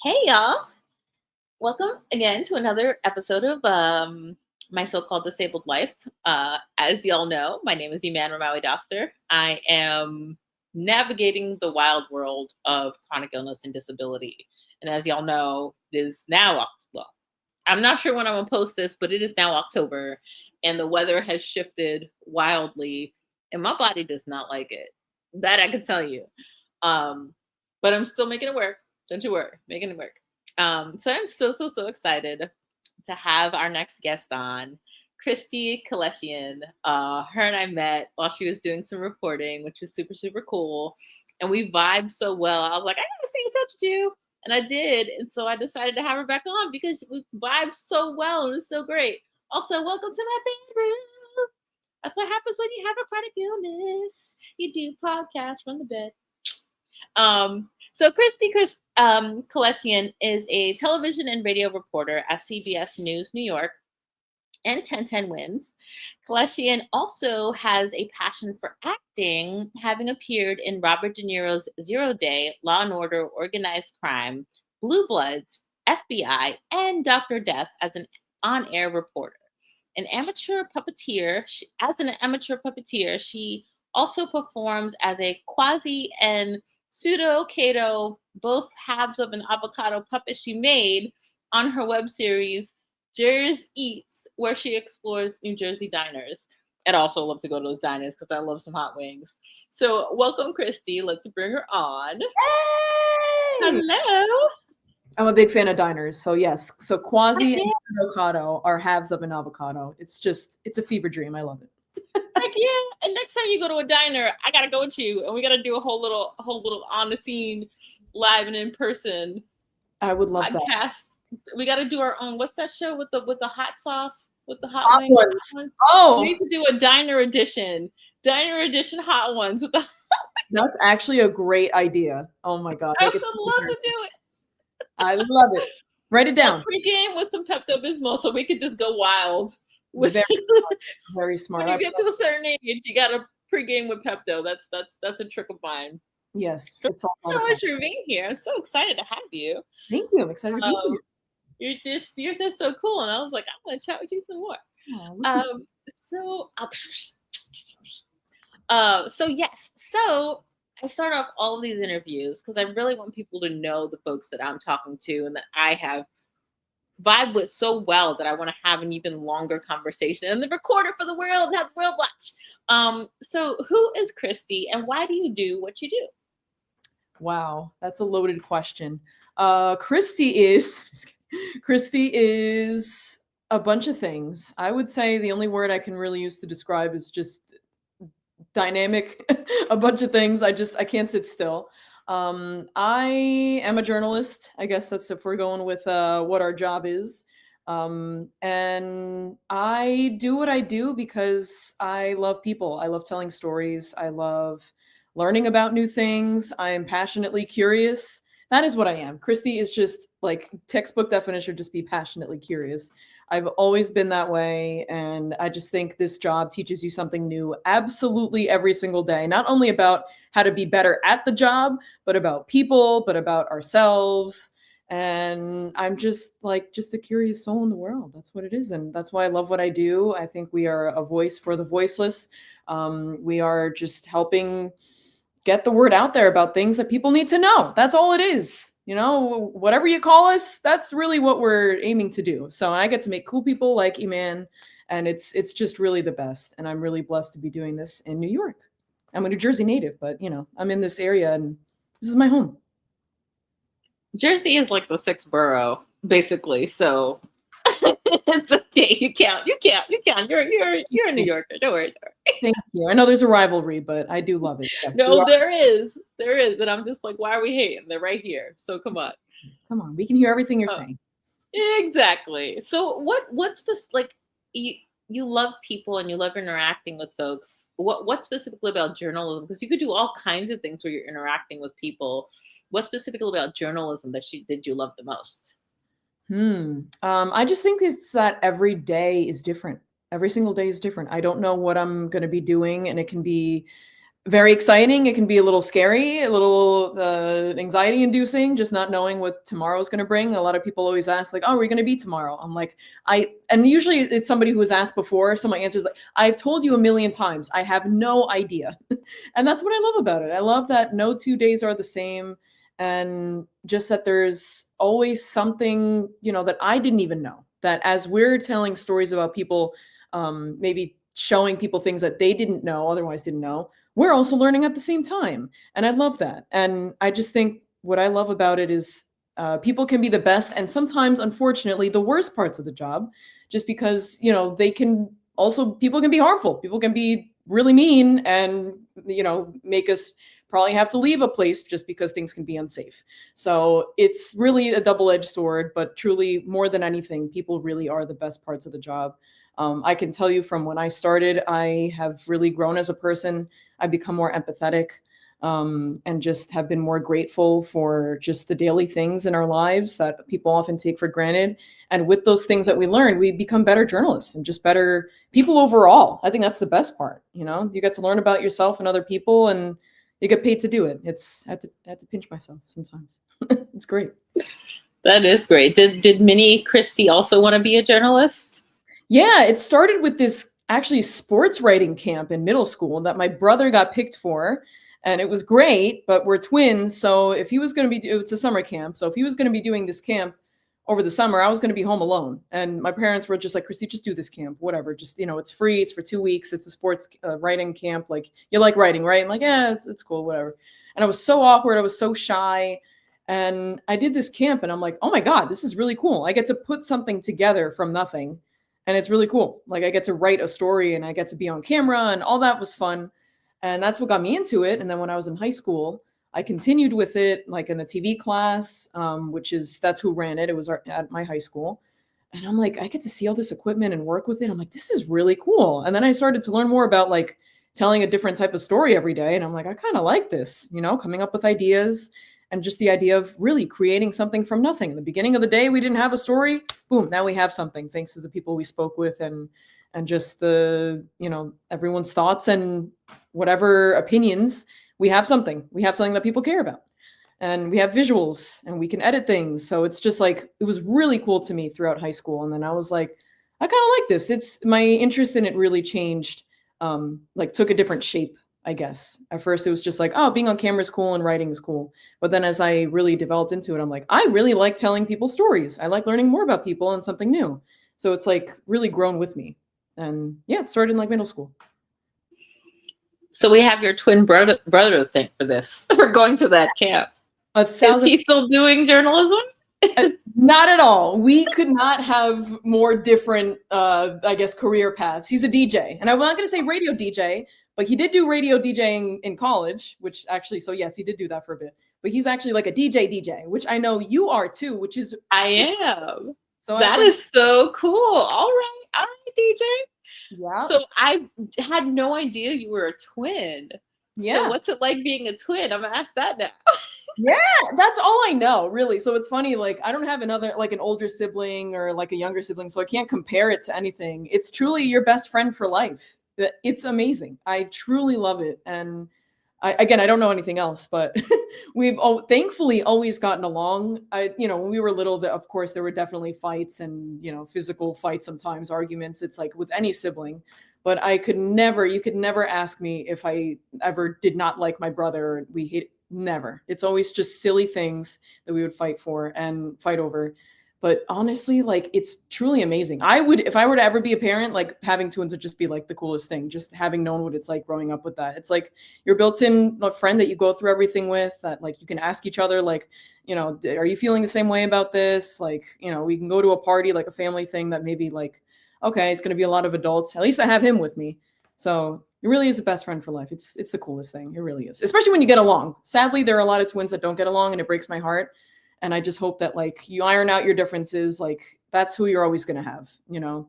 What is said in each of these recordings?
Hey y'all, welcome again to another episode of My So-Called Disabled Life. As y'all know, my name is Iman Ramawi Doster. I am navigating the wild world of chronic illness and disability. And as y'all know, it is now, well, I'm not sure when I'm gonna post this, but it is now October and the weather has shifted wildly and my body does not like it. That I can tell you. Um, but I'm still making it work. Don't you worry, making it work. So I'm so excited to have our next guest on, Kristie Keleshian. Her and I met while she was doing some reporting, which was super cool. And we vibed so well. I was like, I gotta stay in touch with you. And I did. And so I decided to have her back on because we vibed so well and it was so great. Also, welcome to my bedroom. That's what happens when you have a chronic illness. You do podcasts from the bed. So Kristie Keleshian is a television and radio reporter at CBS News New York and 1010 Wins. Keleshian also has a passion for acting, having appeared in Robert De Niro's Zero Day, Law and Order, Organized Crime, Blue Bloods, FBI, and Dr. Death as an on-air reporter. As an amateur puppeteer, she also performs as a Quasi and Pseudo Cado, both halves of an avocado puppet she made on her web series JersEats, where she explores New Jersey diners. I'd also love to go to those diners because I love some hot wings. So welcome, Kristie. Let's bring her on. Hey! Hello. I'm a big fan of diners, so yes. So Quasi Heck and yeah. avocado are halves of an avocado. It's a fever dream. I love it. Heck yeah. And next time you go to a diner, I gotta go with you and we gotta do a whole little on the scene live and in person I would love that. podcast. We gotta do our own, what's that show with the hot sauce? With the hot Hot wings? ones. Hot ones? We Oh, need to do a diner edition. Diner edition hot ones with the that's actually a great idea. Oh my God. I Make it would love to do it. I love it. Write it But down. pregame with some Pepto Bismol so we could just go wild. Very When smart. Very smart. you get to a certain age, you gotta pregame with Pepto. That's a trick of mine. Yes, So it's all thanks about so the much for being here. I'm so excited to have you. Thank you. I'm excited to be here. Um, you're just so cool, and I was like, I want to chat with you some more. Oh, we appreciate Um, so so I start off all of these interviews because I really want people to know the folks that I'm talking to and that I have vibe with so well that I want to have an even longer conversation and then record it for the world, have the world watch. So who is Kristie and why do you do what you do? Wow, that's a loaded question. Kristie is Kristie is a bunch of things. I would say the only word I can really use to describe is just dynamic. A bunch of things. I can't sit still. I am a journalist. I guess that's if we're going with what our job is. And I do what I do because I love people. I love telling stories. I love learning about new things. I am passionately curious. That is what I am. Kristie is just like textbook definition, just be passionately curious. I've always been that way. And I just think this job teaches you something new absolutely every single day, not only about how to be better at the job, but about people, but about ourselves. And I'm just a curious soul in the world. That's what it is. And that's why I love what I do. I think we are a voice for the voiceless. We are just helping get the word out there about things that people need to know. That's all it is. You know, whatever you call us, that's really what we're aiming to do. So I get to make cool people like Iman, and it's just really the best. And I'm really blessed to be doing this in New York. I'm a New Jersey native, but I'm in this area and this is my home. Jersey is like the sixth borough, basically. So it's okay. You count. You're a New Yorker. Don't worry. Thank you. I know there's a rivalry, but I do love it. Yes, No, there is. There is. And I'm just like, why are we hating? They're right here. So come on. Come on. We can hear everything you're saying. Exactly. So like you love people and you love interacting with folks. What specifically about journalism? Because you could do all kinds of things where you're interacting with people. What specifically about journalism did you love the most? I just think it's that every day is different. Every single day is different. I don't know what I'm going to be doing, and it can be very exciting. It can be a little scary, a little anxiety inducing, just not knowing what tomorrow's going to bring. A lot of people always ask like, oh, are we going to be tomorrow? I'm like, and usually it's somebody who was asked before. So my answer is like, I've told you a million times. I have no idea. And that's what I love about it. I love that no 2 days are the same. And just that there's always something, that I didn't even know, that as we're telling stories about people, maybe showing people things that they didn't know, otherwise didn't know, we're also learning at the same time. And I love that. And I just think what I love about it is people can be the best and sometimes, unfortunately, the worst parts of the job, just because, they can also, people can be harmful. People can be really mean and, make us probably have to leave a place just because things can be unsafe. So it's really a double-edged sword, but truly, more than anything, people really are the best parts of the job. I can tell you from when I started, I have really grown as a person. I've become more empathetic, and just have been more grateful for just the daily things in our lives that people often take for granted. And with those things that we learn, we become better journalists and just better people overall. I think that's the best part. You get to learn about yourself and other people, and you get paid to do it. I have to pinch myself sometimes. It's great. That is great. Did mini Kristie also want to be a journalist? Yeah, it started with this actually sports writing camp in middle school that my brother got picked for. And it was great, but we're twins. So if he was going to be, it's a summer camp. So if he was going to be doing this camp over the summer, I was going to be home alone. And my parents were just like, Kristie, just do this camp, whatever. Just, it's free. It's for 2 weeks. It's a sports writing camp. Like, you like writing, right? I'm like, yeah, it's cool, whatever. And I was so awkward. I was so shy. And I did this camp and I'm like, oh my God, this is really cool. I get to put something together from nothing. And it's really cool. Like, I get to write a story and I get to be on camera, and all that was fun. And that's what got me into it. And then when I was in high school, I continued with it, like in the TV class, that's who ran it. It was at my high school. And I'm like, I get to see all this equipment and work with it. I'm like, this is really cool. And then I started to learn more about like telling a different type of story every day. And I'm like, I kind of like this, coming up with ideas, and just the idea of really creating something from nothing. In the beginning of the day, we didn't have a story. Boom, now we have something, thanks to the people we spoke with, and just the, everyone's thoughts and whatever opinions. We have something that people care about, and we have visuals, and we can edit things. So it's just like, it was really cool to me throughout high school. And then I was like, I kind of like this. It's, my interest in it really changed, like took a different shape, I guess. At first it was just like, oh, being on camera is cool and writing is cool. But then as I really developed into it, I'm like, I really like telling people stories. I like learning more about people and something new. So it's like really grown with me. And yeah, it started in like middle school. So we have your twin brother to thank for this, for going to that camp. Is he still doing journalism? Not at all. We could not have more different, I guess, career paths. He's a DJ. And I'm not going to say radio DJ, but he did do radio DJing in college, which actually, so yes, he did do that for a bit. But he's actually like a DJ, which I know you are too, which is... I am. So that is so cool. All right, DJ. Yeah. So I had no idea you were a twin. Yeah. So what's it like being a twin? I'm gonna ask that now. Yeah, that's all I know, really. So it's funny, like, I don't have another, like an older sibling or like a younger sibling, so I can't compare it to anything. It's truly your best friend for life. It's amazing. I truly love it. And I don't know anything else, but we've thankfully always gotten along. When we were little, of course, there were definitely fights and, physical fights, sometimes arguments. It's like with any sibling. But you could never ask me if I ever did not like my brother. We hate, never. It's always just silly things that we would fight for and fight over. But honestly, like, it's truly amazing. If I were to ever be a parent, like, having twins would just be like the coolest thing. Just having known what it's like growing up with that. It's like your built-in friend that you go through everything with, that like you can ask each other, like, are you feeling the same way about this? Like, we can go to a party, like a family thing that maybe like, okay, it's going to be a lot of adults. At least I have him with me. So it really is the best friend for life. It's the coolest thing. It really is. Especially when you get along. Sadly, there are a lot of twins that don't get along, and it breaks my heart. And I just hope that like you iron out your differences. Like, that's who you're always going to have,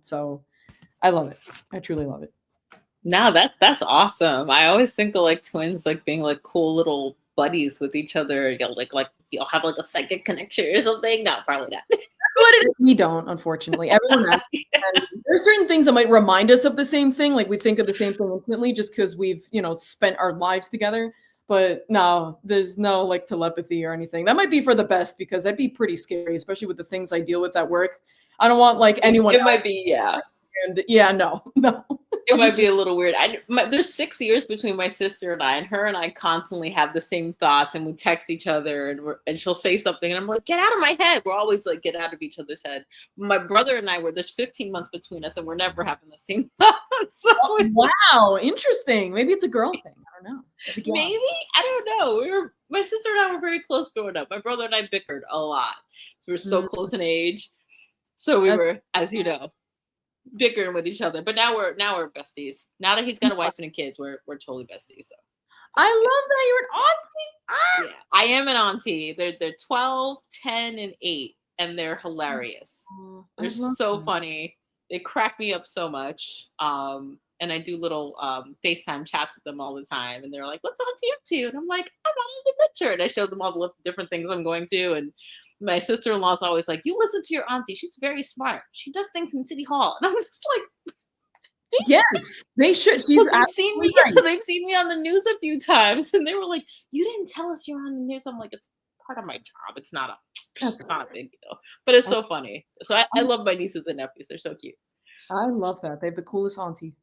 so I love it. I truly love it. No, that's awesome. I always think of like twins, like being like cool little buddies with each other. Like you'll have like a psychic connection or something. No, probably not. what it is, we don't, unfortunately. Everyone else. And there are certain things that might remind us of the same thing. Like we think of the same thing instantly just because we've, spent our lives together. But no, there's no like telepathy or anything. That might be for the best because that'd be pretty scary, especially with the things I deal with at work. I don't want like anyone It else. might be, yeah. And yeah, no, no. It might be a little weird. There's 6 years between my sister and her and I constantly have the same thoughts, and we text each other, and she'll say something, and I'm like, get out of my head. We're always like, get out of each other's head. My brother and I there's 15 months between us, and we're never having the same thoughts. So Wow, interesting. Maybe it's a girl thing. I don't know. maybe, I don't know. My sister and I were very close growing up. My brother and I bickered a lot. We were so close in age. So we were, as you know, bickering with each other, but now we're besties. Now that he's got a wife and kids, we're totally besties. So I love that you're an auntie. Ah! yeah, I am an auntie. They're 12, 10, and 8, and they're hilarious. They're so funny. They crack me up so much. And I do little FaceTime chats with them all the time, and they're like, "What's auntie up to?" And I'm like, "I'm on the picture," and I show them all the different things I'm going to, and my sister-in-law is always like, "You listen to your auntie. She's very smart. She does things in City Hall." And I'm just like, yes, they should. She's they've seen me. right. They've seen me on the news a few times, and they were like, "You didn't tell us you're on the news." I'm like, "It's part of my job. It's not a big deal." But it's so funny. So I love my nieces and nephews. They're so cute. I love that. They have the coolest auntie.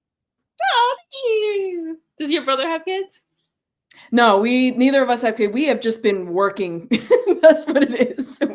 Oh, thank you. Does your brother have kids? No, neither of us have kids. We have just been working. That's what it is. So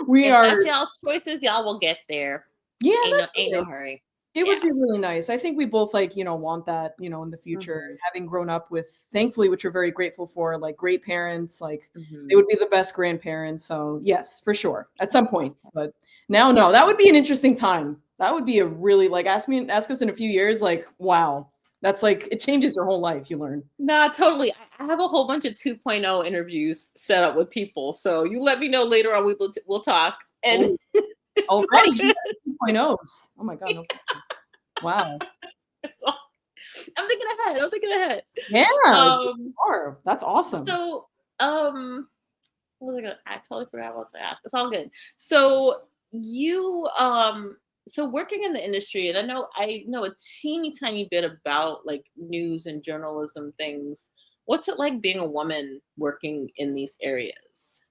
we If are. that's y'all's choices, y'all will get there. Yeah, Ain't no hurry. It would be really nice. I think we both want that, in the future. And having grown up with, thankfully, which we're very grateful for, like great parents, like they would be the best grandparents. So yes, for sure, at some point. But now, no, that would be an interesting time. That would be a really ask us in a few years, like, wow, that's like it changes your whole life. You learn. Nah, totally. I have a whole bunch of 2.0 interviews set up with people. So you let me know later on. We'll talk. And already 2.0s. Oh my god. No. Wow. I'm thinking ahead. Yeah. That's awesome. So, what was I gonna? I totally forgot what I was gonna ask. It's all good. So you, so working in the industry, and I know a teeny tiny bit about like news and journalism things. What's it like being a woman working in these areas?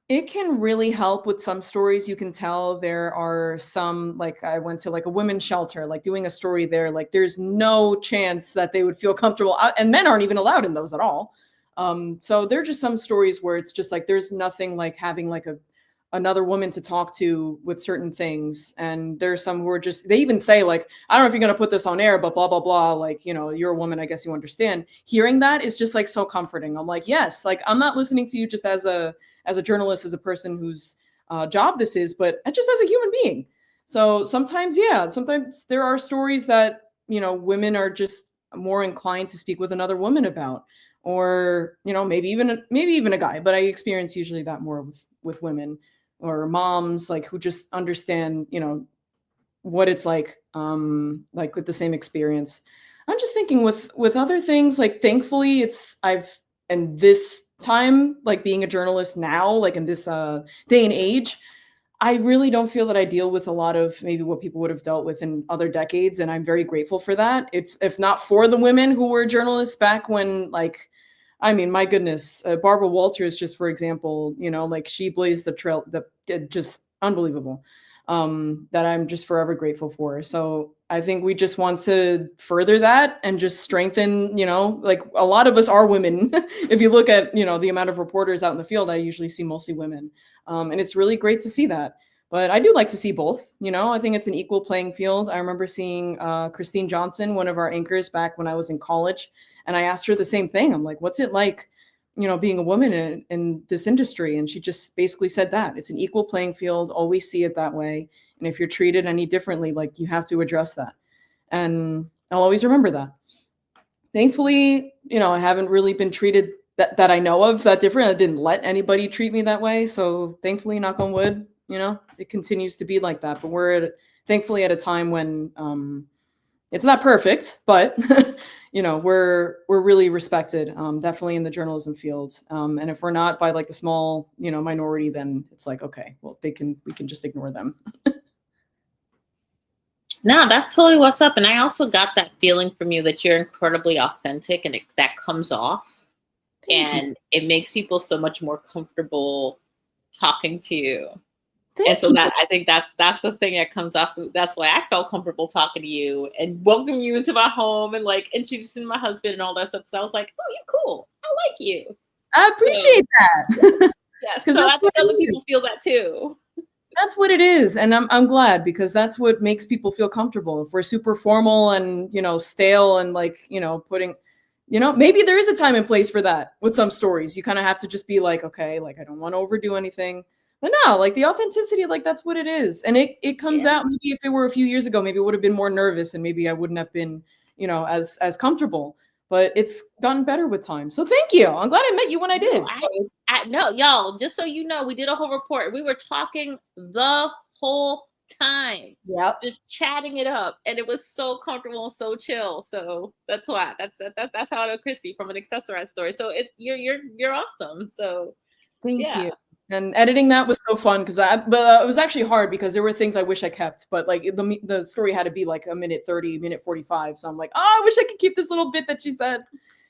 It can really help with some stories. You can tell there are some, like I went to like a women's shelter, like doing a story there, like there's no chance that they would feel comfortable, and men aren't even allowed in those at all. So there are just some stories where it's just like there's nothing like having like another woman to talk to with certain things. And there's some who are just, they even say like, I don't know if you're going to put this on air, but blah, blah, blah. Like, you're a woman, I guess you understand. Hearing that is just like so comforting. I'm like, yes, like I'm not listening to you just as a journalist, as a person whose job this is, but just as a human being. So sometimes there are stories that, women are just more inclined to speak with another woman about, or, maybe even a guy, but I experience usually that more with women or moms, like who just understand, what it's like with the same experience. I'm just thinking with other things, like thankfully and this time, like being a journalist now, like in this day and age, I really don't feel that I deal with a lot of maybe what people would have dealt with in other decades. And I'm very grateful for that. It's, if not for the women who were journalists back when, like, I mean, my goodness, Barbara Walters, just for example, like she blazed the trail, just unbelievable, that I'm just forever grateful for. So I think we just want to further that and just strengthen, like a lot of us are women. If you look at, the amount of reporters out in the field, I usually see mostly women. And it's really great to see that. But I do like to see both, I think it's an equal playing field. I remember seeing Christine Johnson, one of our anchors back when I was in college. And I asked her the same thing. I'm like, what's it like, being a woman in this industry? And she just basically said that it's an equal playing field. Always see it that way. And if you're treated any differently, like you have to address that. And I'll always remember that. Thankfully, I haven't really been treated that I know of that different. I didn't let anybody treat me that way. So thankfully, knock on wood, it continues to be like that. But we're thankfully at a time when, It's not perfect, but we're really respected, definitely in the journalism field. And if we're not by like a small, minority, then it's like, okay, well, we can just ignore them. No, that's totally what's up. And I also got that feeling from you that you're incredibly authentic and that comes off. Thank you. And it makes people so much more comfortable talking to you. And Thank so you. that I think that's the thing that comes off. That's why I felt comfortable talking to you and welcoming you into my home and like introducing my husband and all that stuff. So I was like, oh, you're cool. I like you. I So appreciate that. yes. Because So that's I what think it other is. people feel that too. That's what it is. And I'm glad, because that's what makes people feel comfortable. If we're super formal and, stale and like, putting, maybe there is a time and place for that with some stories. You kind of have to just be like, okay, like I don't want to overdo anything. But no, like the authenticity, like that's what it is. And it comes Yeah. out. Maybe if it were a few years ago, maybe it would have been more nervous and maybe I wouldn't have been, as comfortable. But it's gotten better with time. So thank you. I'm glad I met you when I No, did. I no, y'all, just so you know, we did a whole report. We were talking the whole time, Yep. just chatting it up, and it was so comfortable and so chill. So that's why that's how I know Kristie from an accessorized story. So you're awesome. So Thank yeah, you. And editing that was so fun because it was actually hard because there were things I wish I kept, but like the story had to be like a minute 30, minute 45. So I'm like, oh, I wish I could keep this little bit that she said.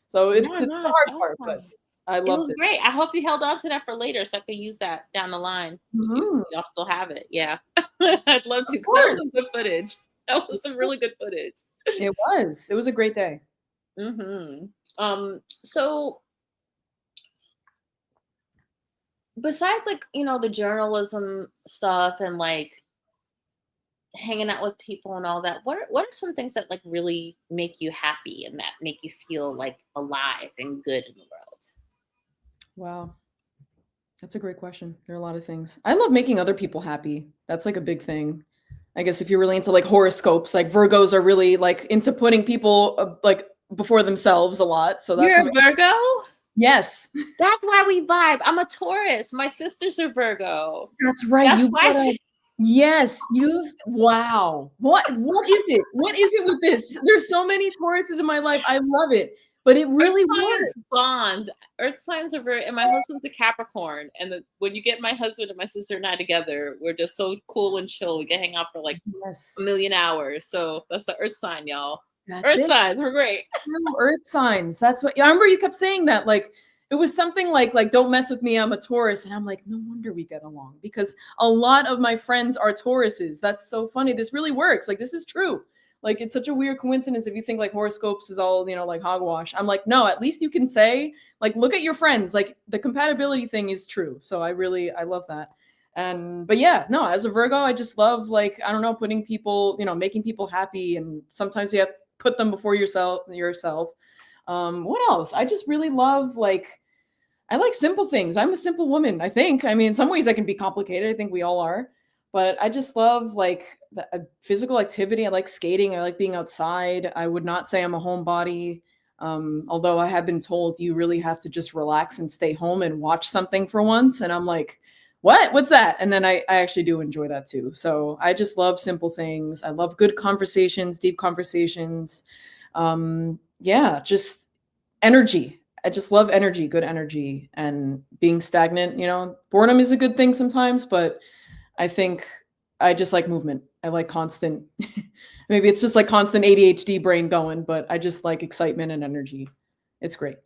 So no, it's the no, it's hard part, but awesome. I It loved was it. great. I hope you held on to that for later, so I could use that down the line if Mhm. y'all still have it. Yeah, I'd love Of to because that was some course. good footage. That was some really good footage. It was. It was a great day. So besides like, the journalism stuff and like hanging out with people and all that, what are some things that like really make you happy and that make you feel like alive and good in the world? Wow. That's a great question. There are a lot of things. I love making other people happy. That's like a big thing. I guess if you're really into like horoscopes, like Virgos are really like into putting people like before themselves a lot. So that's You're a amazing. Virgo? Yes. That's why we vibe. I'm a Taurus. My sisters are Virgo. That's right, That's you why brought up. Yes, you've wow. What is it? What is it with this? There's so many Tauruses in my life, I love it, but it Earth really signs works. bond. Earth signs are very, and my husband's a Capricorn. And when you get my husband and my sister and I together, we're just so cool and chill. We can hang out for like a Yes, million hours. So that's the Earth sign, y'all. that's Earth it. signs, we're great. True, earth signs, that's what I remember you kept saying that, like, it was something like, "Don't mess with me, I'm a Taurus," and I'm like, "No wonder we get along," because a lot of my friends are Tauruses. That's so funny, this really works, like, this is true. Like, it's such a weird coincidence if you think, like, horoscopes is all, like, hogwash. I'm like, "No, at least you can say, like, look at your friends, like, the compatibility thing is true." So I love that. And but yeah, no, as a Virgo, I just love, like, I don't know, putting people, making people happy, and sometimes you have to put them before yourself. What else? I just really love, like, I like simple things. I'm a simple woman, I think. I mean, in some ways I can be complicated. I think we all are. But I just love like the physical activity. I like skating. I like being outside. I would not say I'm a homebody. Although I have been told you really have to just relax and stay home and watch something for once. And I'm like, what? What's that? And then I actually do enjoy that too. So I just love simple things. I love good conversations, deep conversations. Yeah, just energy. I just love energy, good energy, and being stagnant. Boredom is a good thing sometimes, but I think I just like movement. I like constant, maybe it's just like constant ADHD brain going, but I just like excitement and energy. It's great.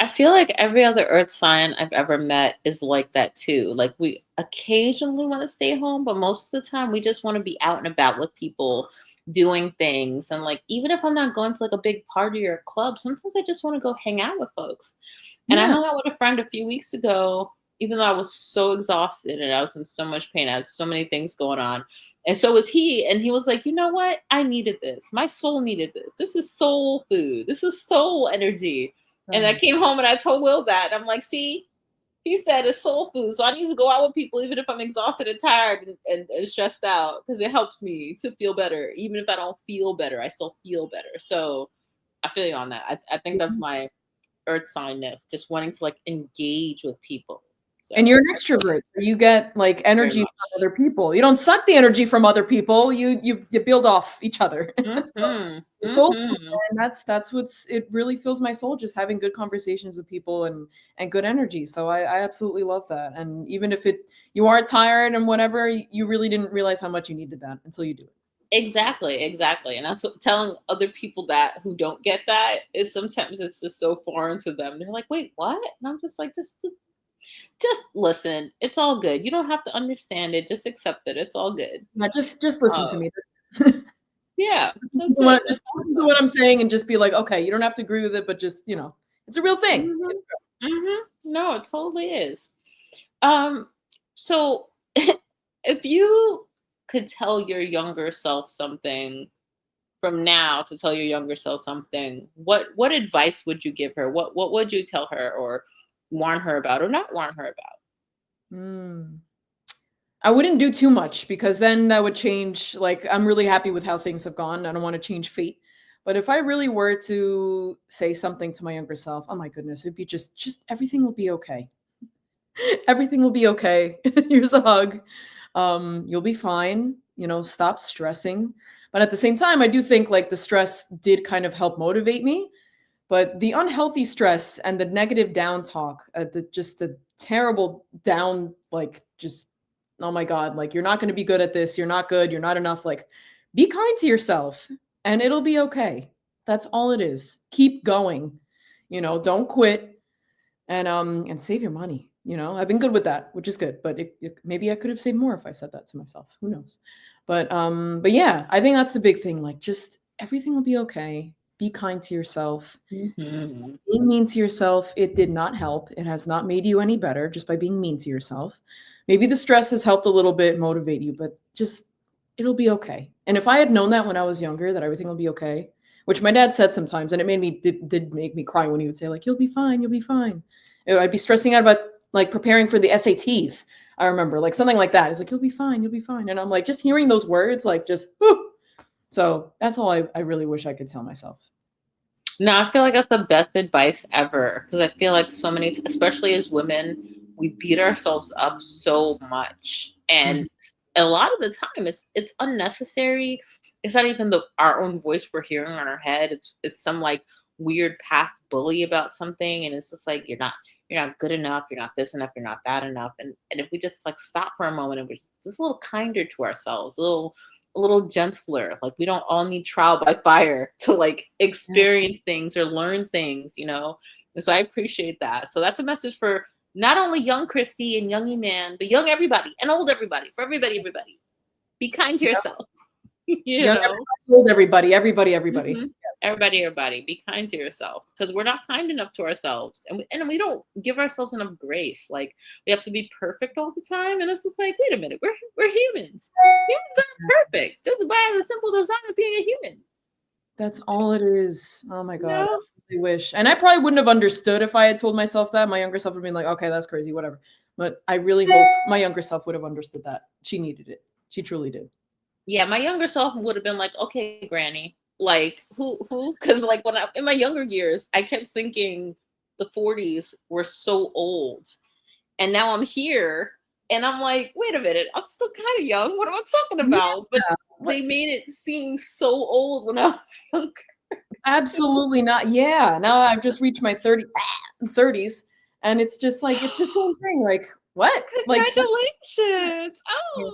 I feel like every other earth sign I've ever met is like that too. Like we occasionally want to stay home, but most of the time we just want to be out and about with people doing things. And like even if I'm not going to like a big party or a club, sometimes I just want to go hang out with folks. And I Yeah. hung out with a friend a few weeks ago, even though I was so exhausted and I was in so much pain. I had so many things going on. And so was he. And he was like, you know what? I needed this. My soul needed this. This is soul food. This is soul energy. And I Right. came home and I told Will that. I'm like, see, he said it's soul food. So I need to go out with people, even if I'm exhausted and tired and stressed out, because it helps me to feel better. Even if I don't feel better, I still feel better. So I feel you on that. I think that's my earth signness, just wanting to like engage with people. And So you're an I feel extrovert, so you get, like, very energy from much. other people. You don't suck the energy from other people, you build off each other. So, Mhm. the soul food, Mhm. man, that's what's it really fills my soul just having good conversations with people and good energy, so I absolutely love that, and even if it you are tired and whatever, you really didn't realize how much you needed that until you do it. Exactly, exactly. And that's what telling other people that who don't get that is sometimes it's just so foreign to them. They're like, "Wait, what?" And I'm just like, just listen. It's all good. You don't have to understand it. Just accept it. It's all good." Yeah, just listen to Uh, me. yeah, Listen that's to what it. That's just listen to awesome. what I'm saying and just be like, "Okay, you don't have to agree with it, but just, it's a real thing." Mhm. It's real. Mhm. No, it totally is. Um, so if you could tell your younger self something from now to tell your younger self something, what advice would you give her? What would you tell her or warn her about or not warn her about? Mm. I wouldn't do too much because then that would change like, I'm really happy with how things have gone, I don't wanna change fate. But if I really were to say something to my younger self, oh my goodness, it'd be just everything will be okay. Everything will be okay. Here's a hug. You'll be fine, stop stressing. But at the same time, I do think, like, the stress did kind of help motivate me, but the unhealthy stress and the negative down talk, the terrible down, like, just, oh my God, like, you're not going to be good at this. You're not good. You're not enough. Like, be kind to yourself and it'll be okay. That's all it is. Keep going. Don't quit and save your money. I've been good with that, which is good. But maybe I could have saved more if I said that to myself. Who knows? But yeah, I think that's the big thing. Like, just everything will be okay. Be kind to yourself. Mhm. Being mean to yourself, it did not help. It has not made you any better just by being mean to yourself. Maybe the stress has helped a little bit motivate you, but just it'll be okay. And if I had known that when I was younger, that everything will be okay, which my dad said sometimes, and it did make me cry when he would say, like, you'll be fine, you'll be fine. I'd be stressing out about like preparing for the SATs. I remember like something like that. He's like, you'll be fine, you'll be fine. And I'm like, just hearing those words, like just whew. So that's all I really wish I could tell myself. No, I feel like that's the best advice ever because I feel like so many, especially as women, we beat ourselves up so much, and Mhm. a lot of the time it's unnecessary. It's not even our own voice we're hearing on our head. It's some like weird past bully about something, and it's just like you're not good enough. You're not this enough. You're not that enough. And if we just like stop for a moment and we're just a little kinder to ourselves, a little gentler. Like we don't all need trial by fire to like Yeah. experience things or learn things. And so I appreciate that. So that's a message for not only young Christy and young man, but young everybody and old everybody, for everybody, everybody. Be kind to yourself, you Young know. everybody, old everybody, everybody, everybody. Mhm. Everybody, everybody, be kind to yourself because we're not kind enough to ourselves, and we don't give ourselves enough grace. Like we have to be perfect all the time, and it's just like, wait a minute, we're humans. Humans aren't perfect. Just by the simple design of being a human. That's all it is. Oh my You God, know? I really wish. And I probably wouldn't have understood if I had told myself that. My younger self would have been like, "Okay, that's crazy, whatever." But I really hope my younger self would have understood that. She needed it. She truly did. Yeah, my younger self would have been like, okay, Granny. Like who? Because like when I in my younger years, I kept thinking the 40s were so old. And now I'm here and I'm like, wait a minute, I'm still kind of young. What am I talking about? But Yeah. they made it seem so old when I was younger. Absolutely not. Yeah, now I've just reached my 30s, and it's just like it's the same thing, like, "What?" Like, that's Congratulations. yeah. Oh,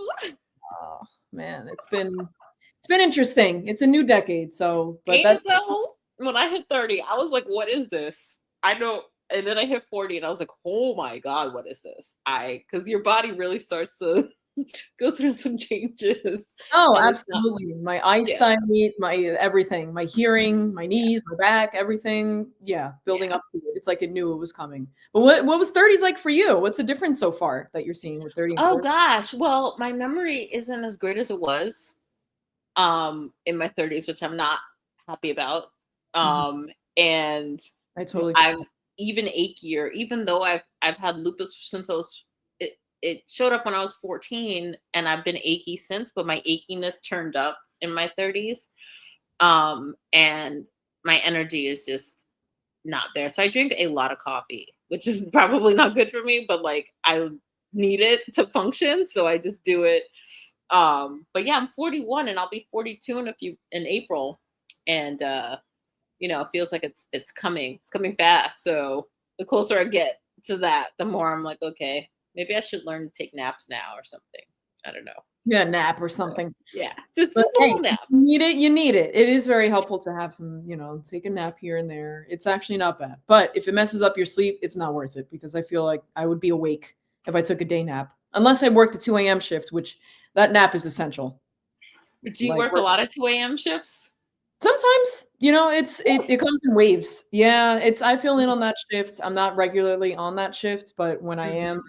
Oh, man, it's been interesting. It's a new decade, so but ain't that's it though? When I hit 30, I was like, what is this? I don't. And then I hit 40 and I was like, oh my God, what is this? Because your body really starts to go through some changes. Oh, And it's not, absolutely. My yeah, eyesight, my everything, my hearing, my yeah, knees, my back, everything, yeah, building yeah. up to it. It's like it knew it was coming. But what was 30s like for you? What's the difference so far that you're seeing with 30 and Oh 40? gosh. Well, my memory isn't as great as it was in my 30s, which I'm not happy about. Mhm. Um and I totally get I'm even achier, even though I've had lupus since it showed up when I was 14 and I've been achy since, but my achiness turned up in my 30s. And my energy is just not there. So I drink a lot of coffee. which is probably not good for me, but like I need it to function, so I just do it. But yeah, I'm 41 and I'll be 42 in April. And it feels like it's coming. It's coming fast. So the closer I get to that, the more I'm like, okay, maybe I should learn to take naps now or something. I don't know. Yeah, nap or So, something. yeah, just But a hey, little if nap. you need it, you need it. It is very helpful to have some, take a nap here and there. It's actually not bad. But if it messes up your sleep, it's not worth it because I feel like I would be awake if I took a day nap. Unless I worked the 2 a.m. shift, which that nap is essential. Do you Like work a lot of 2 a.m. shifts? sometimes, it Yes. comes in waves. Yeah, I fill in on that shift. I'm not regularly on that shift, but when I am,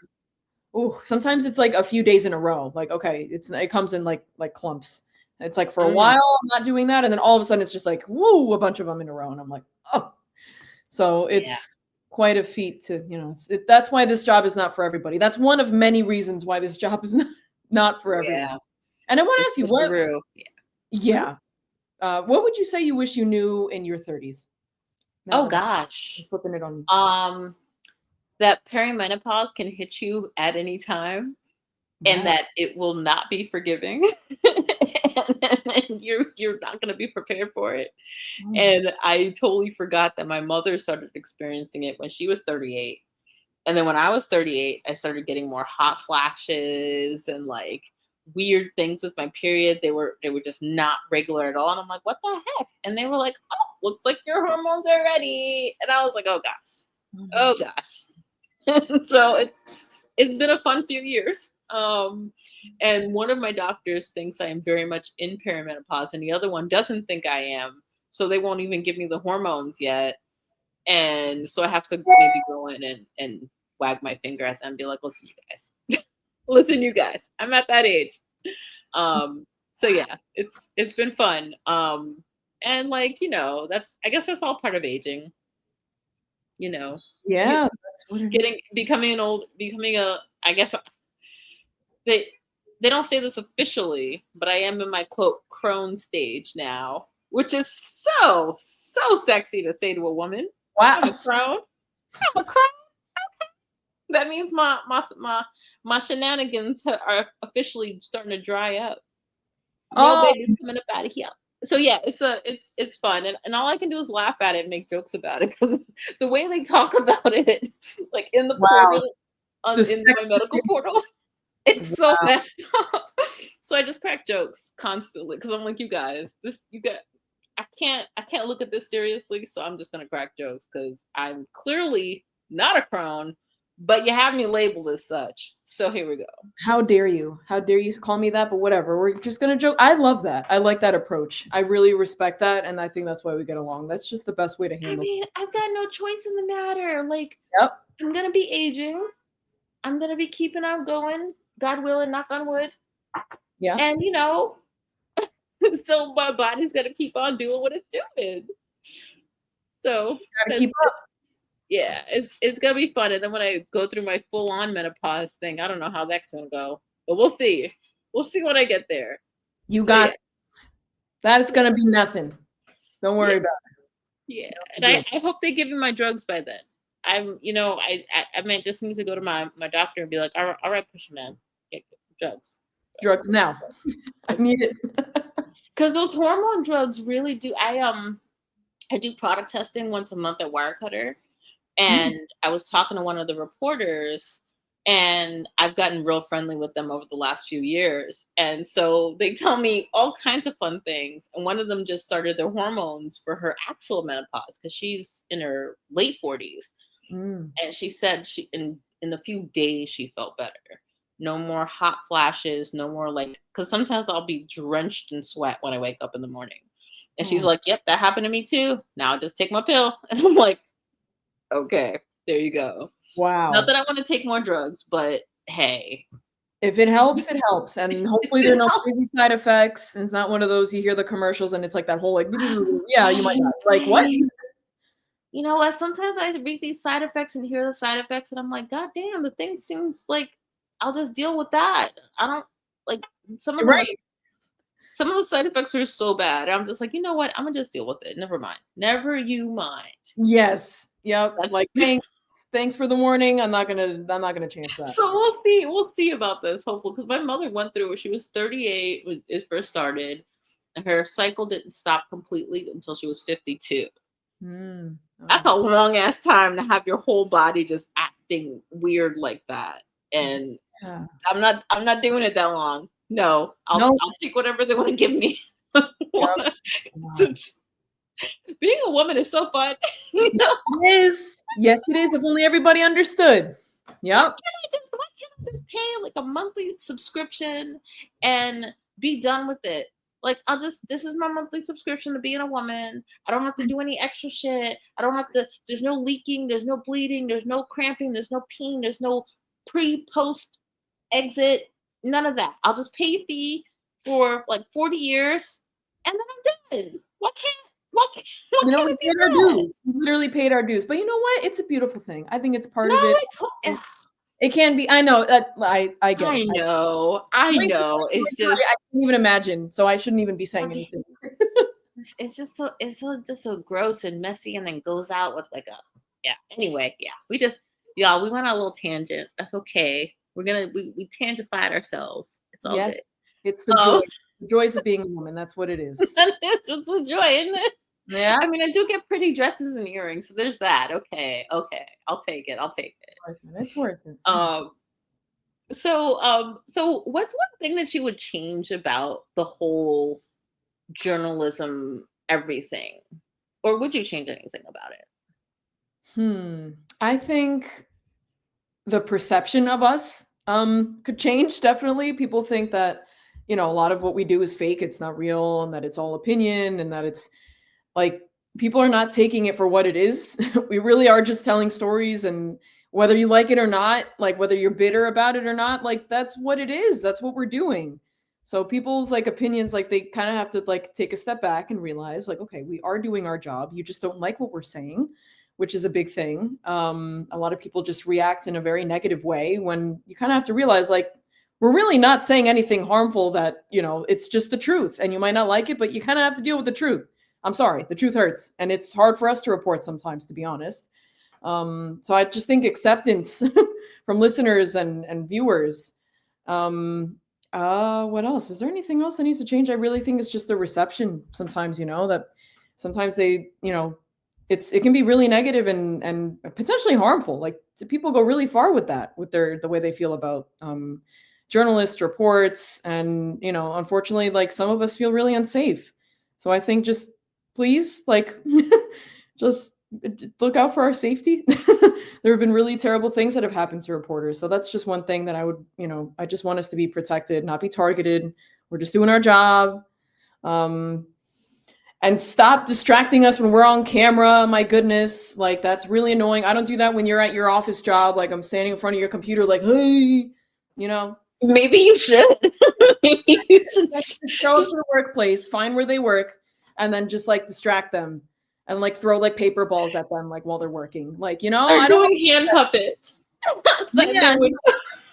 Mhm. ooh, sometimes it's like a few days in a row. Like, okay, it comes in like clumps. It's like for a Mm, while I'm not doing that, and then all of a sudden it's just like, woo, a bunch of them in a row, and I'm like, oh. So yeah, it's quite a feat to, that's why this job is not for everybody. That's one of many reasons why this job is not for everyone. yeah. And I want to It's ask you, what? switcheroo. Yeah. Mhm. Yeah, what would you say you wish you knew in your 30s? Now Oh that I'm gosh. flipping it on you. Um, that perimenopause can hit you at any time and Wow. that it will not be forgiving. And you're not going to be prepared for it. Mm. And I totally forgot that my mother started experiencing it when she was 38. And then when I was 38, I started getting more hot flashes and like weird things with my period. They were just not regular at all. And I'm like, what the heck? And they were like, oh, looks like your hormones are ready. And I was like, oh gosh. Mhm. Oh gosh. So it's been a fun few years. And one of my doctors thinks I am very much in perimenopause, and the other one doesn't think I am. So they won't even give me the hormones yet. And so I have to maybe go in and wag my finger at them and be like, listen, you guys. Listen, you guys. I'm at that age. So yeah, it's been fun. And like, that's I guess that's all part of aging, you know. You Yeah, that's what it is. getting becoming a I guess they they don't say this officially, but I am in my quote crone stage now, which is so sexy to say to a woman. I'm a Wow. crone. I'm a crone. That means my shenanigans are officially starting to dry up. No Oh, babies coming up out of here. So yeah, it's fun, and all I can do is laugh at it and make jokes about it because the way they talk about it, like in the wow. portal, The in my sexy medical portal, it's so wow. messed up. So I just crack jokes constantly because I'm like, you guys, I can't look at this seriously, so I'm just gonna crack jokes because I'm clearly not a crone, but you have me labeled as such. So here we go. How dare you? How dare you call me that? But whatever. We're just gonna joke. I love that. I like that approach. I really respect that, and I think that's why we get along. That's just the best way to I handle. mean, I've got no choice in the matter. Like, Yep. I'm gonna be aging. I'm gonna be keeping on going, God willing, knock on wood. Yeah. And so my body's gonna keep on doing what it's doing. So Gotta that's keep up. it's yeah, it's gonna be fun. And then when I go through my full on menopause thing, I don't know how that's gonna go, but we'll see. We'll see when I get there. You So got yeah, this. That is yeah, gonna be nothing. Don't yeah, worry about yeah. it. And It'll be good. I hope they give me my drugs by then. I might just need to go to my doctor and be like, all right, push man, get drugs. Drugs now. I need it. Because those hormone drugs really do. I do product testing once a month at Wirecutter, Mm. and I was talking to one of the reporters, and I've gotten real friendly with them over the last few years. And so they tell me all kinds of fun things. And one of them just started their hormones for her actual menopause because she's in her late 40s. Mm. And she said she in a few days she felt better. No more hot flashes, no more like because sometimes I'll be drenched in sweat when I wake up in the morning. And she's Oh, like, yep, that happened to me too. Now I just take my pill. And I'm like, okay, there you go. Not wow. that I want to take more drugs, but hey. If it helps, it helps, and If hopefully there it are no helps. crazy side effects, and it's not one of those you hear the commercials and it's like that whole like, yeah, you might Right, die. Like, what? right. You know what? Sometimes I read these side effects and hear the side effects, and I'm like, God damn, the thing seems like I'll just deal with that. I don't like some of You're them are right. some of the side effects are so bad. I'm just like, you know what? I'm gonna just deal with it. Never mind. Never you mind. Yes. Yep. That's Like, thanks. thanks for the warning. I'm not gonna chance that. So we'll see about this, hopefully, because my mother went through it. She was 38 when it first started, and her cycle didn't stop completely until she was 52. That's Oh, a long ass time to have your whole body just acting weird like that. And yeah. I'm not doing it that long. No, No. I'll take whatever they want to give me. Yep. Since being a woman is so fun. You Yes, know? it is. Yes, it is. If only everybody understood. Yep. Why can't I just pay like a monthly subscription and be done with it? Like this is my monthly subscription to being a woman. I don't have to do any extra shit. I don't have to, there's no leaking, there's no bleeding, there's no cramping, there's no peeing, there's no post exit, none of that. I'll just pay a fee for like 40 years and then I'm done. Why You know, can't we it be paid our that? dues. We literally paid our dues. But you know what? It's a beautiful thing. I think it's part No, of it. ugh, It can be. I know that I get it. I Wait, know. It's just I can't even imagine. So I shouldn't even be I saying mean, anything. it's just so just so gross and messy, and then goes out with like a yeah. Anyway, yeah, y'all we went on a little tangent. That's okay. We tangentified ourselves. It's all good. Yes, it's the Um, joy. The joys of being a woman. That's what it is. it's a joy, isn't it? Yeah. I mean, I do get pretty dresses and earrings, so there's that. Okay, okay, I'll take it. I'll take it. It's worth it. Um, so what's one thing that you would change about the whole journalism everything, or would you change anything about it? I think the perception of us could change. Definitely, people think that a lot of what we do is fake. It's not real, and that it's all opinion, and that it's like people are not taking it for what it is. We really are just telling stories, and whether you like it or not, like whether you're bitter about it or not, like that's what it is. That's what we're doing. So people's like opinions, like they kind of have to like take a step back and realize like, okay, we are doing our job. You just don't like what we're saying, which is a big thing. A lot of people just react in a very negative way when you kind of have to realize like we're really not saying anything harmful, that it's just the truth, and you might not like it, but you kind of have to deal with the truth. I'm sorry, the truth hurts, and it's hard for us to report sometimes, to be honest. So I just think acceptance from listeners and viewers. What else? Is there anything else that needs to change? I really think it's just the reception sometimes, that sometimes they, it can be really negative and potentially harmful. Like people go really far with that, with the way they feel about journalist reports, and unfortunately, like some of us feel really unsafe. So I think just please, like, just look out for our safety. There have been really terrible things that have happened to reporters. So that's just one thing that I would, I just want us to be protected, not be targeted. We're just doing our job. And stop distracting us when we're on camera. My goodness, like that's really annoying. I don't do that when you're at your office job. Like I'm standing in front of your computer, like, hey, you know, Maybe you should. Maybe you should show up to the workplace, find where they work, and then just like distract them and like throw like paper balls at them like while they're working. Like, start I don't doing hand puppets. Outside yeah, their window.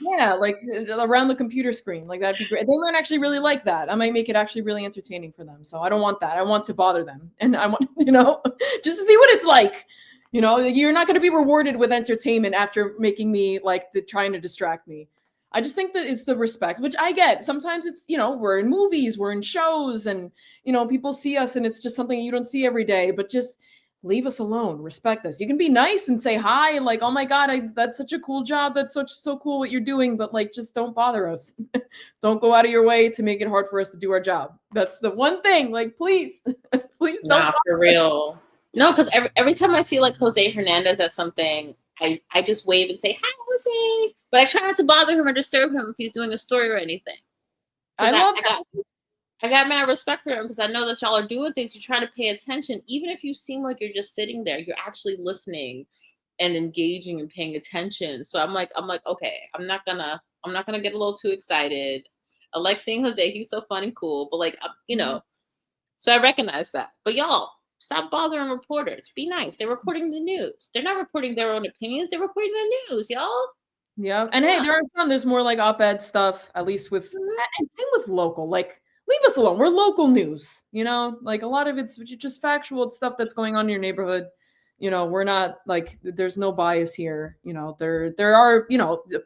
yeah, like around the compuure screen. Like that'd be great. They might actually really like that. I might make it actually really entertaining for them. So I don't want that. I want to bother them. And I want, just to see what it's like. You're not going to be rewarded with entertainment after making me like trying to distract me. I just think that it's the respect, which I get. Sometimes it's, we're in movies, we're in shows, and, people see us and it's just something you don't see every day, but just leave us alone, respect us. You can be nice and say hi and like, oh my God, that's such a cool job. That's so cool what you're doing, but like, just don't bother us. Don't go out of your way to make it hard for us to do our job. That's the one thing, like, please, please don't. Nah, for real. No, because every time I see like Jose Hernandez at something, I just wave and say, hi, Jose. But I try not to bother him or disturb him if he's doing a story or anything. I love I got mad respect for him because I know that y'all are doing things. You try to pay attention, even if you seem like you're just sitting there. You're actually listening and engaging and paying attention. So I'm like, okay, I'm not gonna get a little too excited. I like seeing Jose; he's so fun and cool. But like, so I recognize that. But y'all, stop bothering reporters. Be nice. They're reporting the news. They're not reporting their own opinions. They're reporting the news, y'all. Yeah. And hey, there's more like op-ed stuff, at least with, and same with local, like leave us alone. We're local news, like a lot of it's just factual stuff that's going on in your neighborhood. we're not like, there's no bias here. There are,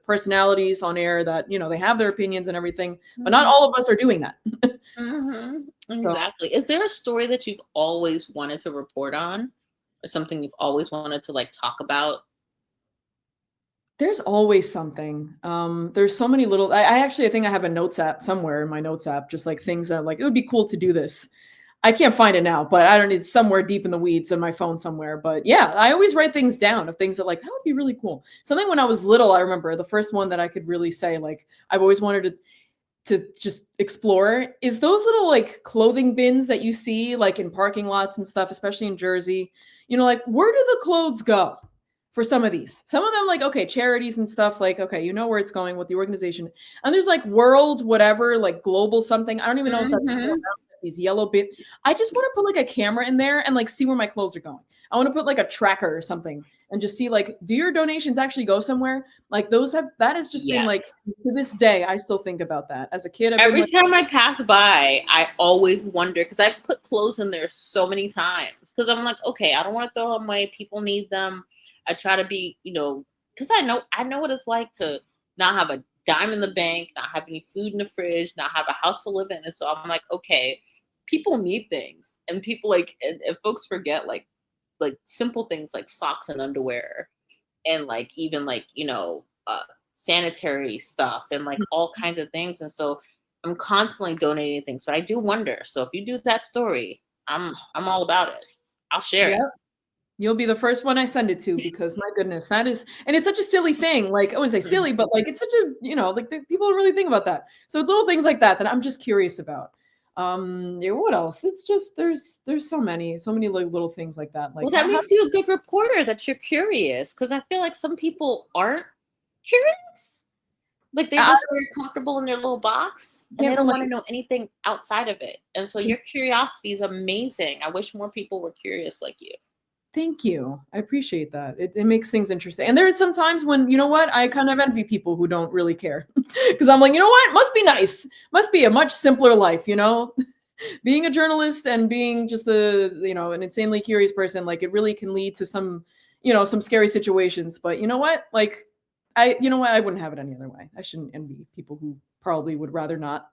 personalities on air that, they have their opinions and everything, but not Mhm. all of us are doing that. Mhm. So Exactly. Is there a story that you've always wanted to report on, or something you've always wanted to like talk about? there's always something. There's so many little, I actually, I think I have a notes app somewhere in my notes app, just like things that like, it would be cool to do this. I can't find it now, but I don't need somewhere deep in the weeds in my phone somewhere. But yeah, I always write things down of things that like, that would be really cool. Something when I was little, I remember the first one that I could really say, like, I've always wanted to just explore is those little like clothing bins that you see like in parking lots and stuff, especially in Jersey. Like, where do the clothes go for some of these? Some of them, like, okay, charities and stuff, like, okay, you know where it's going with the organization. And there's like world, whatever, like global something. I don't even know if that's still Mhm. around, these yellow bin. I just want to put like a camera in there and like see where my clothes are going. I want to put like a tracker or something and just see like, do your donations actually go somewhere? Like those have, that has just been like, Yes. to this day, I still think about that. As a kid, I've been Every like, time I pass by, I always wonder because I put clothes in there so many times because I'm like, okay, I don't want to throw them away. People need them. I try to be, because I know what it's like to not have a dime in the bank, not have any food in the fridge, not have a house to live in. And so I'm like, okay, people need things, and people and folks forget like simple things like socks and underwear, and like even like sanitary stuff and like all kinds of things. And so I'm constantly donating things, but I do wonder, so if you do that story, I'm all about it. I'll share yeah, it. you'll be the first one I send it to because my goodness, that is, and it's such a silly thing. Like, I wouldn't say silly, but like, it's such a, like people don't really think about that. So it's little things like that that I'm just curious about. Yeah, what else? It's just, there's so many like little things like that. Well, Like, that how makes you a good reporter, that you're curious, because I feel like some people aren't curious. Like they're I just very comfortable in their little box and they can't don't relate. want to know anything outside of it. And so your curiosity is amazing. I wish more people were curious like you. Thank you. I appreciate that. It makes things interesting. And there are some times when, you know what, I kind of envy people who don't really care. Because I'm like, you know what? Must be nice. Must be a much simpler life, Being a journalist and being just an insanely curious person, like it really can lead to some scary situations. But you know what? Like, I wouldn't have it any other way. I shouldn't envy people who probably would rather not.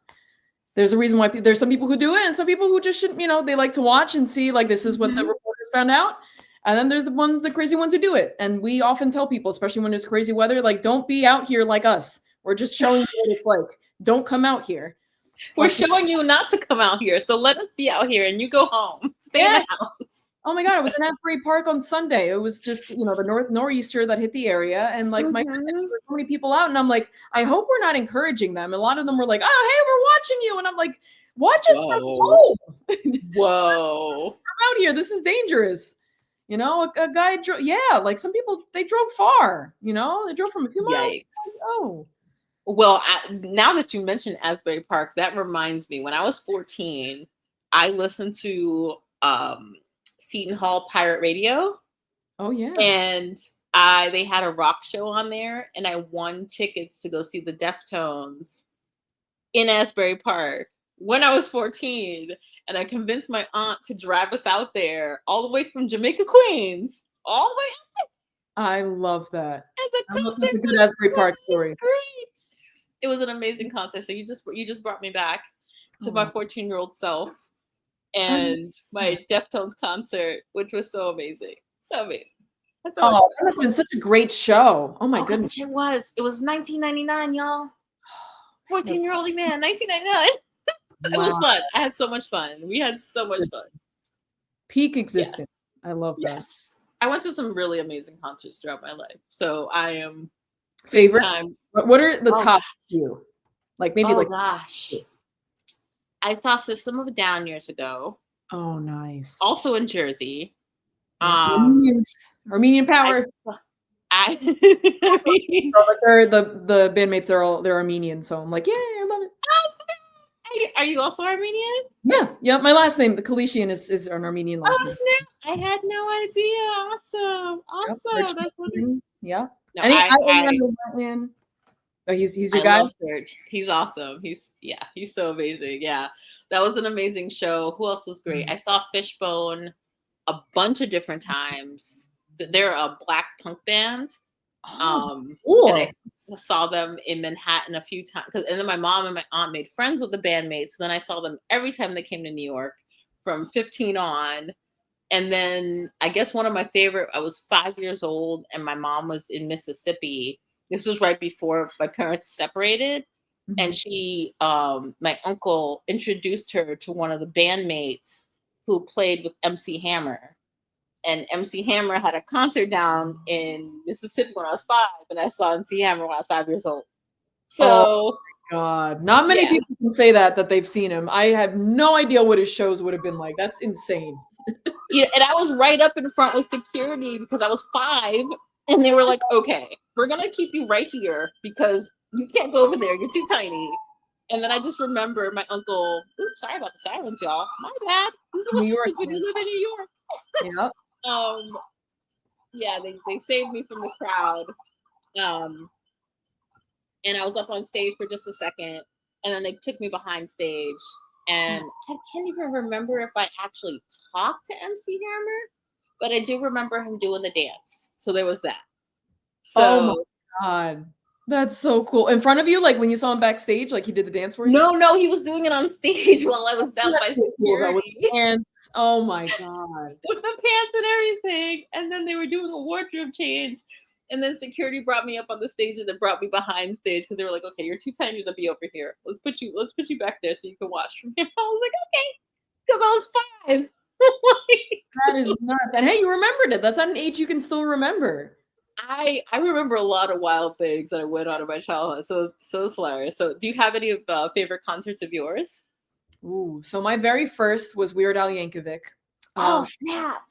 There's a reason why there's some people who do it and some people who just shouldn't, they like to watch and see like this is what the Mhm. reporters found out. And then there's the crazy ones who do it. And we often tell people, especially when there's crazy weather, like, don't be out here like us. We're just showing you what it's like. Don't come out here. We're But showing you not to come out here. So let us be out here and you go home. Stay in the yes. house. Oh my God, I was in Asbury Park on Sunday. It was just, the nor'easter that hit the area. And like, my goodness, Mhm. there were so many people out. And I'm like, I hope we're not encouraging them. A lot of them were like, oh, hey, we're watching you. And I'm like, watch us from Whoa. home. Whoa. Out here. This is dangerous. A guy drove. Yeah, like some people, they drove far. They drove from a few miles. Like, Yikes. oh, Well, now that you mentioned Asbury Park, that reminds me, when I was 14, I listened to Seton Hall Pirate Radio, oh yeah. and they had a rock show on there, and I won tickets to go see the Deftones in Asbury Park when I was 14. And I convinced my aunt to drive us out there all the way from Jamaica, Queens, all the way. I love that. And the That's concert a good was Asbury Park so story. great. It was an amazing concert. So you just brought me back to my Oh, 14-year-old self I'm, and my Deftones concert, which was so amazing. So amazing. That's so much oh, fun. that must have been such a great show. Oh my Oh goodness. gosh, it was. It was 1999, y'all. That's 14-year-old man, 1999. It was wow. fun. I had so much fun. We had so much fun. Peak existence. Yes. I love that. Yes. I went to some really amazing concerts throughout my life. So I am big Favorite? time. What are the Oh top gosh. few? Like maybe Oh like, gosh. I saw System of a Down years ago, oh nice. also in Jersey. Yep. Um, Armenians. Armenian I power. saw, I, I mean, So, like the bandmates they're Armenian, so I'm like, yeah, I love it. are you also Armenian? Yeah, yeah. My last name, the Keleshian, is an Armenian last Oh name. snap! I had no idea. Awesome, Yep, awesome. Serge That's wonderful. Keleshian. Yeah. No, Any I Iran I or Latvian? Oh, he's your I guy. love Serge. He's awesome. He's so amazing. Yeah, that was an amazing show. Who else was great? Mm. I saw Fishbone a bunch of different times. they're a black punk band. Oh, that's And I cool. saw them in Manhattan a few times. And then my mom and my aunt made friends with the bandmates. So then I saw them every time they came to New York from 15 on. And then I guess one of my favorite, I was 5 years old and my mom was in Mississippi. This was right before my parents separated. And Mhm. my uncle introduced her to one of the bandmates who played with MC Hammer. And MC Hammer had a concert down in Mississippi when I was 5, and I saw MC Hammer when I was 5 years old. Oh So god. Not many yeah, people can say that they've seen him. I have no idea what his shows would have been like. That's insane. yeah, and I was right up in front with security because I was 5, and they were like, "Okay, we're gonna keep you right here because you can't go over there. You're too tiny." And then I just remember my uncle. Oops, sorry about the sirens, y'all. My bad. This is what New York, happens when you man. live in New York. Yep. Yeah, they saved me from the crowd. Um, and I was up on stage for just a second, and then they took me behind stage. And I can't even remember if I actually talked to MC Hammer, but I do remember him doing the dance. So there was that. Oh my So god. That's so cool. In front of you, like, when you saw him backstage, like, he did the dance for you? no, he was doing it on stage while I was down by That's so cool, though, with security the pants. Oh my god. with the pants and everything. And then they were doing a wardrobe change. And then security brought me up on the stage and then brought me behind stage because they were like, "Okay, you're too tiny to be over here. Let's put you back there so you can watch from here." I was like, "Okay," because I was 5. That is nuts. And hey, you remembered it. That's at an age you can still remember. I remember a lot of wild things that I went on in my childhood. So it's hilarious. So do you have any favorite concerts of yours? Ooh, so my very first was Weird Al Yankovic. Oh Um, snap!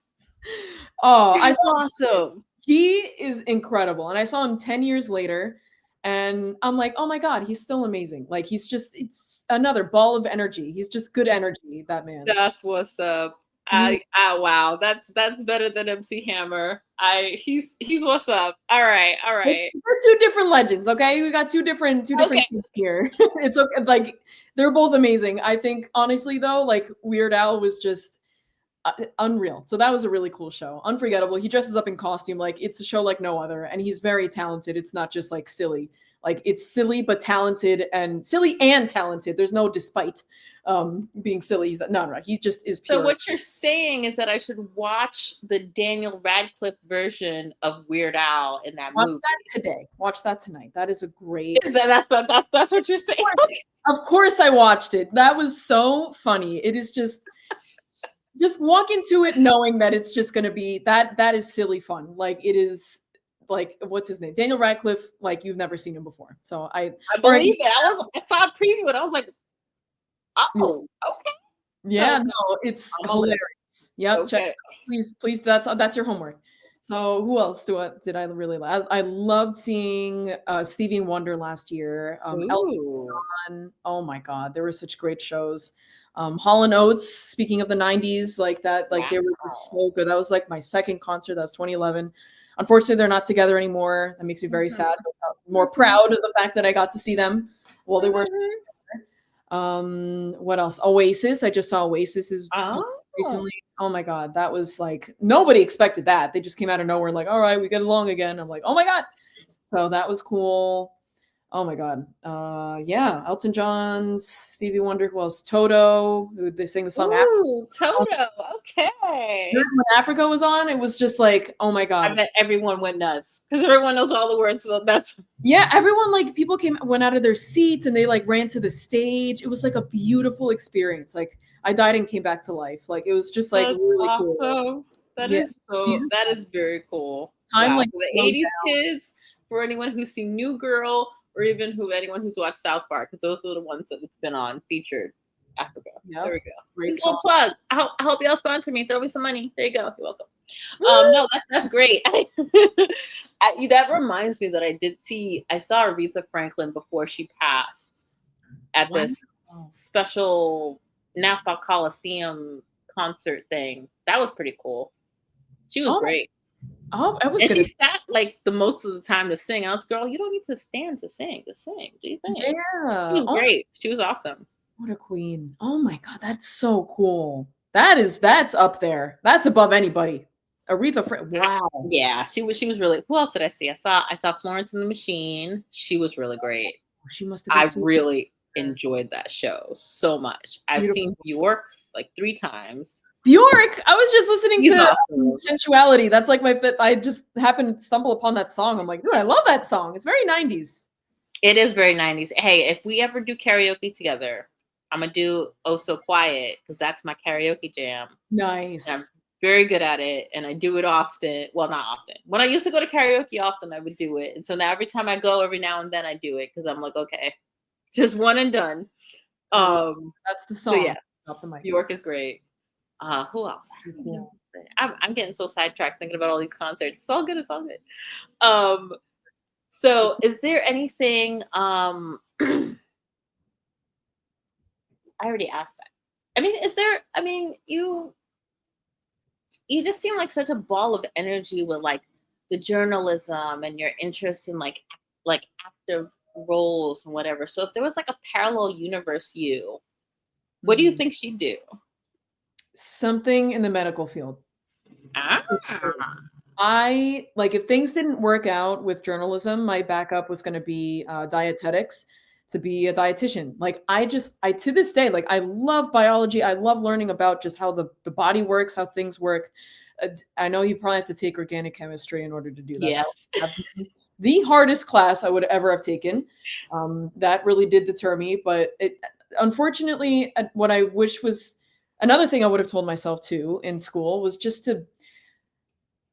oh, This I is saw awesome. he is incredible, and I saw him 10 years later, and I'm like, "Oh my god, he's still amazing." Like, he's just it's another ball of energy. He's just good energy, that man. That's what's up. He Wow, that's better than MC Hammer. He's what's up. All right, all it's right. we're 2 different legends, okay? We got 2 different Okay. kids here. It's okay, like, they're both amazing. I think, honestly, though, like, Weird Al was just unreal. So that was a really cool show. Unforgettable. He dresses up in costume like it's a show like no other, and he's very talented. It's not just like silly. Like it's silly but talented, and silly and talented. There's no despite being silly. He's not right. He just is So pure. what you're saying is that I should watch the Daniel Radcliffe version of Weird Al in that Watch movie. that today. Watch that tonight. That is a great. Is that's what you're saying? Of course, I watched it. That was so funny. It is just walk into it knowing that it's just going to be that. That is silly fun. Like it is. Like what's his name? Daniel Radcliffe. Like you've never seen him before. So I I or believe it. I saw a preview and I was like, oh, okay. yeah, So no, it's on my hilarious. list. Yep, check Okay. please, that's your homework. So who else did I really like? I loved seeing, Stevie Wonder last year, Elton Ooh. John. Oh my god, there were such great shows. Hall& and Oates, speaking of the '90s, like that, like, they were just Wow. so good. That was, like, my second concert, that was 2011. Unfortunately, they're not together anymore. That makes me very sad, Mhm. but, more Mhm. proud of the fact that I got to see them while they were. Mhm. What else? Oasis. I just saw Oasis's concert Oh. recently. Oh my god, that was like nobody expected that. They just came out of nowhere, like, all right, we get along again. I'm like, oh my god. So that was cool. Oh my god. Yeah, Elton John, Stevie Wonder, who else? Toto, who they sing the song Africa. Ooh, Toto. Okay. When Africa was on, it was just like, oh my I god. bet everyone went nuts because everyone knows all the words. So that's Yeah, everyone like people went out of their seats and they like ran to the stage. It was like a beautiful experience. Like I died and came back to life. Like it was just like that's really cool. awesome. Yeah, That beautiful. is very cool. Time Wow. like For the slowed 80s down. kids, for anyone who's seen New Girl, or even anyone who's watched South Park, because those are the ones that it's been on featured. Africa. There Yep. we go. Great Just a song. little plug. I hope y'all sponsor me. Throw me some money. There you go. You're welcome. Woo! No, that's great. That reminds me that I saw Aretha Franklin before she passed at Wow. this special Nassau Coliseum concert thing. That was pretty cool. She was Oh, great. I was And gonna she sat like the most of the time to sing. I was, girl, you don't need to stand to sing. Just sing. Do you think? She yeah. was Oh, great. She was awesome. what a queen. Oh my god, that's so cool. That's up there. That's above anybody. Wow. Yeah, she was really. Who else did I see? I saw Florence and the Machine. She was really great. She must have been I so really enjoyed that show so much. I've beautiful. seen Bjork like 3 times. Bjork! I was just listening She's to awesome. Sensuality. That's like my fit. I just happened to stumble upon that song. I'm like, dude, I love that song. It's very 90s. It is very 90s. Hey, if we ever do karaoke together, I'm gonna do "Oh So Quiet" because that's my karaoke jam. And I'm Nice. very good at it, and I do it often. Well, not often. When I used to go to karaoke often, I would do it, and so now every time I go, every now and then I do it because I'm like, okay, just one and done. I love that's the So song. yeah, Drop the mic. York is great. Who else? I Pretty don't even know. cool. What to say. I'm getting so sidetracked thinking about all these concerts. It's all good. It's all good. Um, so is there anything? I already asked that. I mean, is there? I mean, you just seem like such a ball of energy with like the journalism and your interest in like active roles and whatever. So if there was like a parallel universe you, what do you Mm. think she'd do? Something in the medical field. Ah, For sure. I like if things didn't work out with journalism, my backup was going to be dietetics, to be a dietitian. Like I to this day, like I love biology. I love learning about just how the body works, how things work. I know you probably have to take organic chemistry in order to do that. That yes. would have been the hardest class I would ever have taken. That really did deter me, but it unfortunately, what I wish was another thing I would have told myself too in school was just to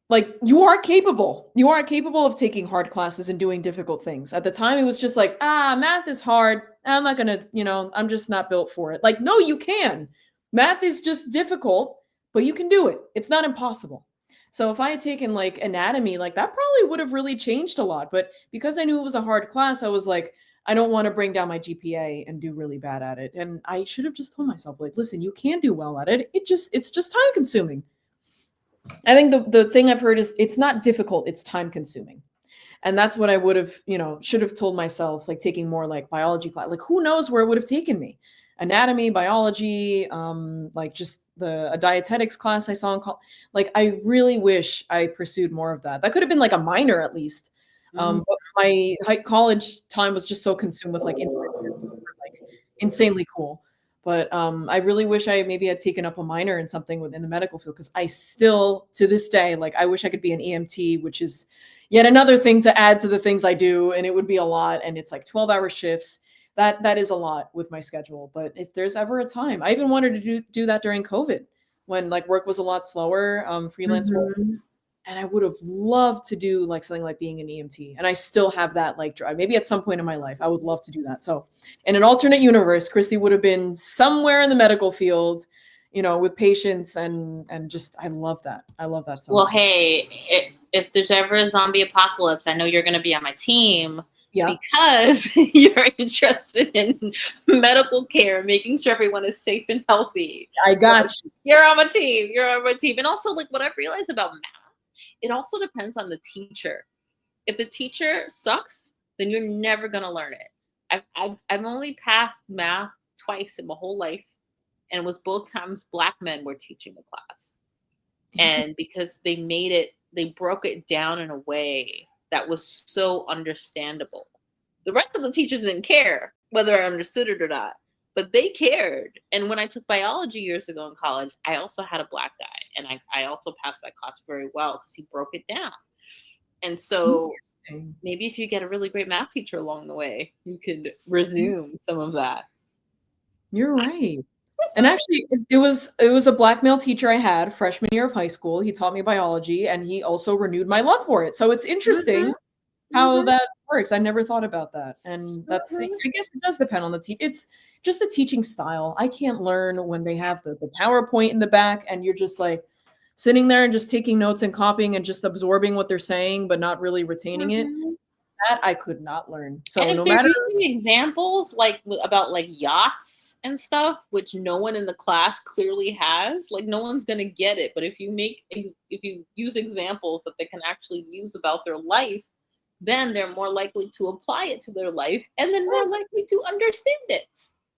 like you are capable. You are capable of taking hard classes and doing difficult things. At the time, it was just like, math is hard. I'm not gonna, I'm just not built for it. Like, no, you can. Math is just difficult, but you can do it. It's not impossible. So if I had taken like anatomy, like that probably would have really changed a lot. But because I knew it was a hard class, I was like, I don't want to bring down my GPA and do really bad at it. And I should have just told myself, like, listen, you can do well at it. It's just time consuming. I think the thing I've heard is it's not difficult, it's time consuming. And that's what I would have, should have told myself, like taking more like biology class. Like who knows where it would have taken me? Anatomy, biology, like just a dietetics class I saw in college. Like I really wish I pursued more of that. That could have been like a minor at least. Mhm. But my college time was just so consumed with like internships, which were like insanely cool. But I really wish I maybe had taken up a minor in something within the medical field because I still, to this day, like I wish I could be an EMT, which is yet another thing to add to the things I do, and it would be a lot. And it's like 12-hour shifts. That is a lot with my schedule. But if there's ever a time, I even wanted to do that during COVID when like work was a lot slower, freelance work. Mhm. And I would have loved to do like something like being an EMT. And I still have that like drive. Maybe at some point in my life, I would love to do that. So in an alternate universe, Kristie would have been somewhere in the medical field, with patients and just I love that. I love that so Well, much. hey, if there's ever a zombie apocalypse, I know you're going to be on my team Yeah, because you're interested in medical care, making sure everyone is safe and healthy. I So got you. you're on my team. You're on my team. And also, like what I've realized about math, it also depends on the teacher. If the teacher sucks, then you're never going to learn it. I've only passed math twice in my whole life, and it was both times black men were teaching the class. Interesting. And because they broke it down in a way that was so understandable. The rest of the teachers didn't care whether I understood it or not, but they cared. And when I took biology years ago in college, I also had a black guy, and I also passed that class very well because he broke it down. And so Interesting. maybe if you get a really great math teacher along the way, you could resume some of that. You're right. And So, actually, it was a black male teacher I had freshman year of high school. He taught me biology, and he also renewed my love for it. So it's interesting mhm, how mhm, that works. I never thought about that. And I mhm. guess it does depend on the teach. It's just the teaching style. I can't learn when they have the PowerPoint in the back and you're just like sitting there and just taking notes and copying and just absorbing what they're saying, but not really retaining it. Mhm. That I could not learn. And So if no they're matter using examples like about like yachts and stuff, which no one in the class clearly has, like no one's gonna get it. But if you use examples that they can actually use about their life, then they're more likely to apply it to their life and then more likely to understand it.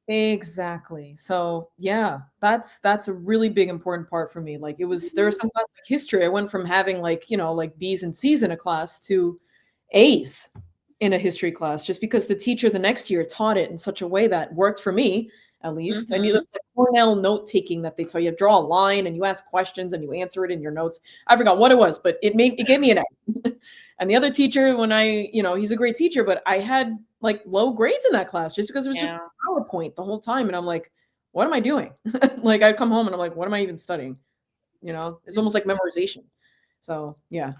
Exactly. So, yeah, that's a really big important part for me. Like there was some class like history. I went from having like, like B's and C's in a class to A's in a history class just because the teacher the next year taught it in such a way that worked for me, at least. I knew Mhm. that's like Cornell note taking that they tell you draw a line and you ask questions and you answer it in your notes. I forgot what it was, but it gave me an A. And the other teacher, when he's a great teacher, but I had like low grades in that class just because it was just Yeah. PowerPoint the whole time. And I'm like, what am I doing? Like I'd come home and I'm like, what am I even studying? It's almost like memorization. So yeah,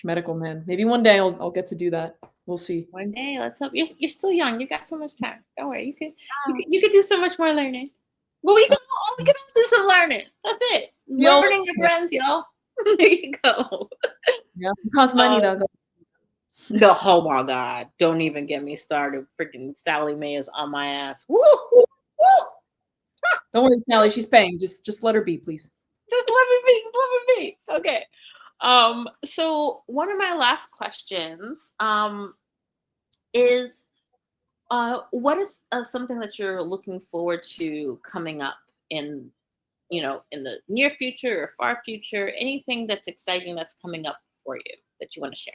medical man. Maybe one day I'll get to do that. We'll see. One day, let's hope you're still young. You got so much time. Don't worry. You could do so much more learning. Well, we can all do some learning. That's it. We always Learning your friends, y'all. There you go. yeah, it costs money though. Um, the oh my god, don't even get me started. Freaking Sally Mae is on my ass. Woo, woo, woo. Don't worry, Sally, she's paying. Just let her be, please. Just let me be. Just let me be. Okay. So one of my last questions is what is something that you're looking forward to coming up in, in the near future or far future? Anything that's exciting that's coming up for you that you want to share?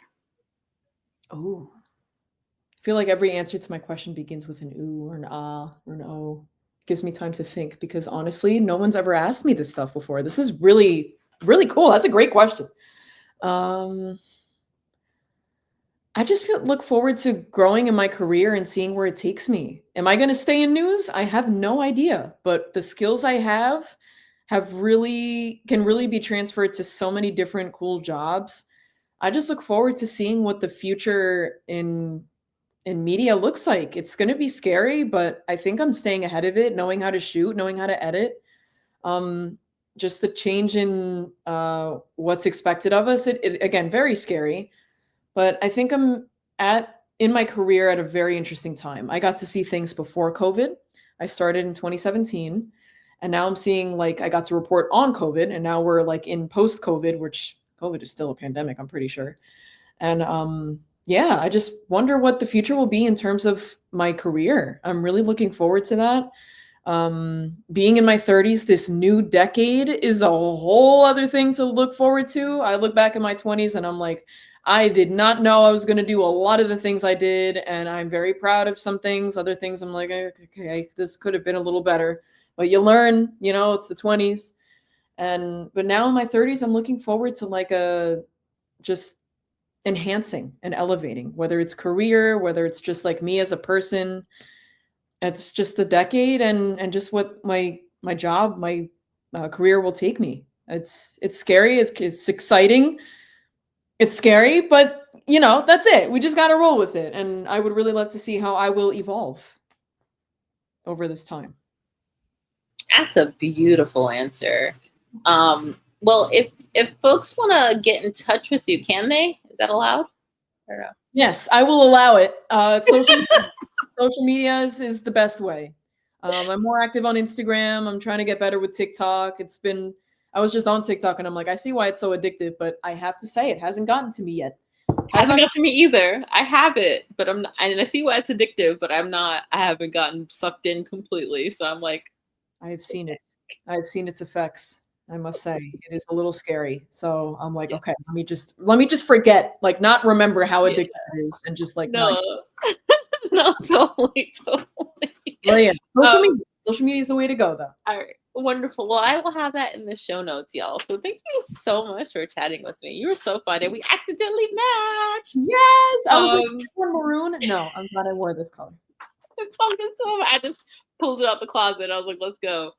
Oh, I feel like every answer to my question begins with an ooh or an ah or an oh. Gives me time to think because honestly, no one's ever asked me this stuff before. This is really, really cool. That's a great question. Um, I just look forward to growing in my career and seeing where it takes me. Am I going to stay in news? I have no idea, but the skills I have really can really be transferred to so many different cool jobs. I just look forward to seeing what the future in media looks like. It's going to be scary, but I think I'm staying ahead of it, knowing how to shoot, knowing how to edit. Um, just the change in what's expected of us. It again very scary, but I think I'm at in my career at a very interesting time. I got to see things before COVID. I started in 2017, and now I'm seeing like I got to report on COVID, and now we're like in post COVID, which COVID is still a pandemic, I'm pretty sure. And yeah, I just wonder what the future will be in terms of my career. I'm really looking forward to that. Being in my 30s, this new decade is a whole other thing to look forward to. I look back at my 20s and I'm like, I did not know I was going to do a lot of the things I did. And I'm very proud of some things. Other things, I'm like, okay, this could have been a little better. But you learn, it's the 20s. But now in my 30s, I'm looking forward to like a just enhancing and elevating, whether it's career, whether it's just like me as a person. It's just the decade and just what my job, my career will take me. It's scary. It's exciting. It's scary, but that's it. We just got to roll with it. And I would really love to see how I will evolve over this time. That's a beautiful answer. Well, if folks want to get in touch with you, can they? Is that allowed? Or no? Yes, I will allow it. Social media is the best way. I'm more active on Instagram. I'm trying to get better with TikTok. I was just on TikTok and I'm like, I see why it's so addictive, but I have to say it hasn't gotten to me yet. Hasn't got to me either. I have it, but I'm not, and I see why it's addictive, but I'm not. I haven't gotten sucked in completely. So I'm like, I have seen it. I have seen its effects. I must say it is a little scary. So I'm like, yeah, okay, let me just forget, like not remember how yeah, addictive it is, and just like not. no, no, totally, totally. Well, yeah, social Um, media. Social media is the way to go, though. all right, wonderful. Well, I will have that in the show notes, y'all. So thank you so much for chatting with me. You were so fun, and we accidentally matched. Yes, I was like, Um, maroon. No, I'm glad I wore this color. it's all good stuff. I just pulled it out the closet. I was like, let's go.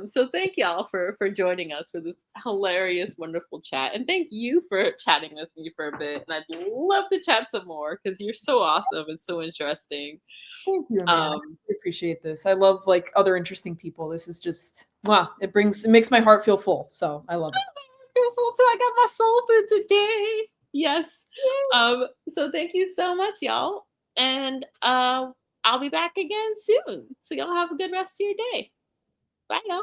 So thank y'all for joining us for this hilarious, wonderful chat. And thank you for chatting with me for a bit. And I'd love to chat some more because you're so awesome and so interesting. Thank you, man. I Um, really appreciate this. I love like other interesting people. This is just wow. It makes my heart feel full. So I love it. I got my soul food today. Yes. So thank you so much, y'all. And I'll be back again soon. So y'all have a good rest of your day. Bye, y'all.